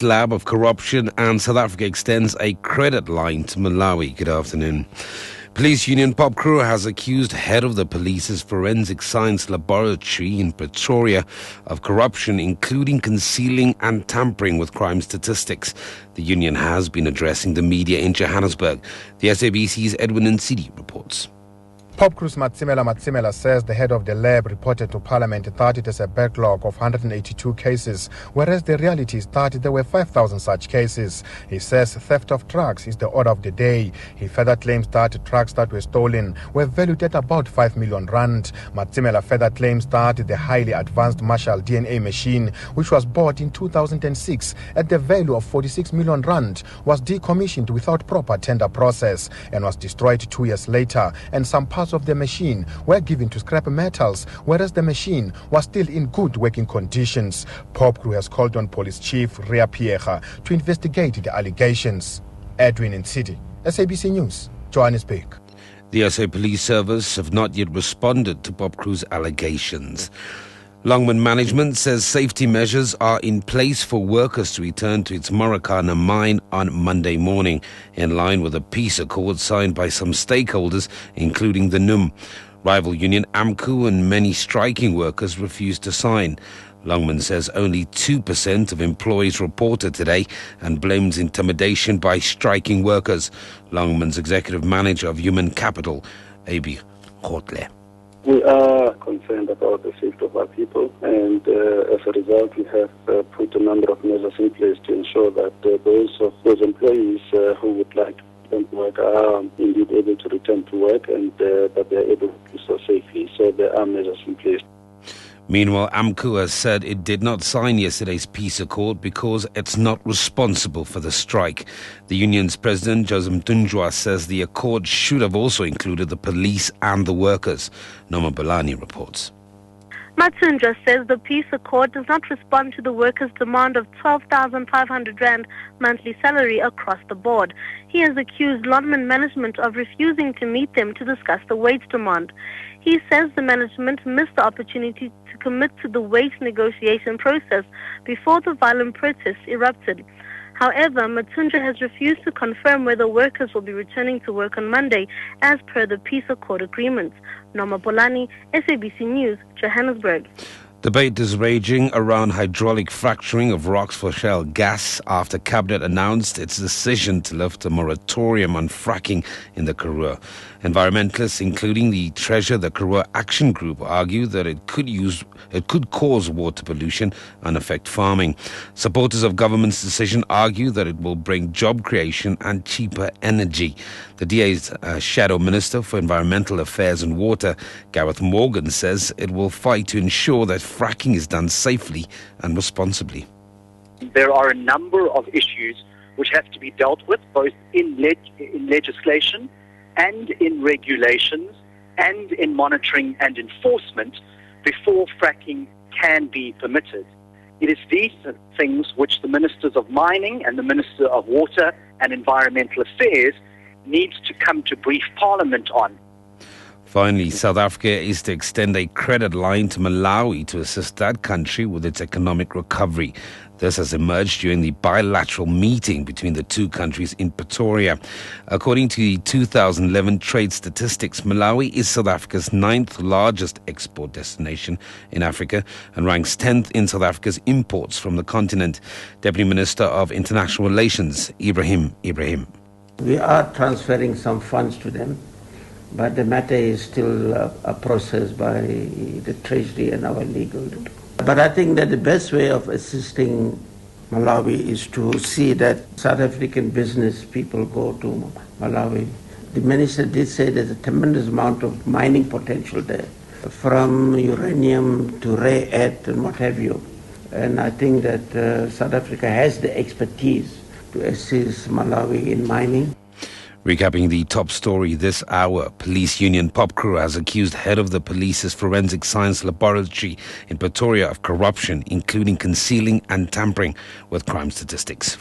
Lab of corruption, and South Africa extends a credit line to Malawi. Good afternoon. Police Union PopCrew has accused head of the police's forensic science laboratory in Pretoria of corruption, including concealing and tampering with crime statistics. The union has been addressing the media in Johannesburg. The SABC's Edwin Nsidi reports. PopCrew's Matsimela says the head of the lab reported to Parliament that it has a backlog of 182 cases, whereas the reality is that there were 5,000 such cases. He says theft of trucks is the order of the day. He further claims that trucks that were stolen were valued at about 5 million rand. Matsimela further claims that the highly advanced Marshall DNA machine, which was bought in 2006 at the value of 46 million rand, was decommissioned without proper tender process and was destroyed 2 years later, and some parts of the machine were given to scrap metals, whereas the machine was still in good working conditions. PopCrew has called on Police Chief Ria Piecha to investigate the allegations. Edwin Nsidi, SABC News, Johannesburg. The SA Police Service have not yet responded to PopCrew's allegations. Longman Management says safety measures are in place for workers to return to its Maracana mine on Monday morning, in line with a peace accord signed by some stakeholders, including the NUM. Rival union AMCU and many striking workers refused to sign. Longman says only 2% of employees reported today and blames intimidation by striking workers. Longman's executive manager of human capital, Abi Khotle. We are concerned about the safety of our people, and as a result, we have put a number of measures in place to ensure that those employees who would like to return to work are indeed able to return to work, and that they are able to do so safely. So there are measures in place. Meanwhile, AMCU has said it did not sign yesterday's peace accord because it's not responsible for the strike. The union's president, Joseph Mtunjwa, says the accord should have also included the police and the workers. Noma Bolani reports. Matsunja says the peace accord does not respond to the workers' demand of 12,500 rand monthly salary across the board. He has accused Longman Management of refusing to meet them to discuss the wage demand. He says the management missed the opportunity to commit to the wage negotiation process before the violent protests erupted. However, Matsunja has refused to confirm whether workers will be returning to work on Monday as per the peace accord agreement. Noma Bolani, SABC News, Johannesburg. Debate is raging around hydraulic fracturing of rocks for shale gas after Cabinet announced its decision to lift a moratorium on fracking in the Karoo. Environmentalists, including the the Karoo Action Group, argue that it could cause water pollution and affect farming. Supporters of government's decision argue that it will bring job creation and cheaper energy. The DA's Shadow Minister for Environmental Affairs and Water, Gareth Morgan, says it will fight to ensure that fracking is done safely and responsibly. There are a number of issues which have to be dealt with, both in legislation and in regulations and in monitoring and enforcement before fracking can be permitted. It is these things which the Ministers of Mining and the Minister of Water and Environmental Affairs needs to come to brief Parliament on. Finally, South Africa is to extend a credit line to Malawi to assist that country with its economic recovery. This has emerged during the bilateral meeting between the two countries in Pretoria. According to the 2011 trade statistics, Malawi is South Africa's 9th largest export destination in Africa and ranks 10th in South Africa's imports from the continent. Deputy Minister of International Relations, Ibrahim. We are transferring some funds to them, but the matter is still a process by the Treasury and our legal. But I think that the best way of assisting Malawi is to see that South African business people go to Malawi. The minister did say there's a tremendous amount of mining potential there, from uranium to rare earth and what have you. And I think that South Africa has the expertise to assist Malawi in mining. Recapping the top story this hour, Police Union PopCrew has accused head of the police's forensic science laboratory in Pretoria of corruption, including concealing and tampering with crime statistics.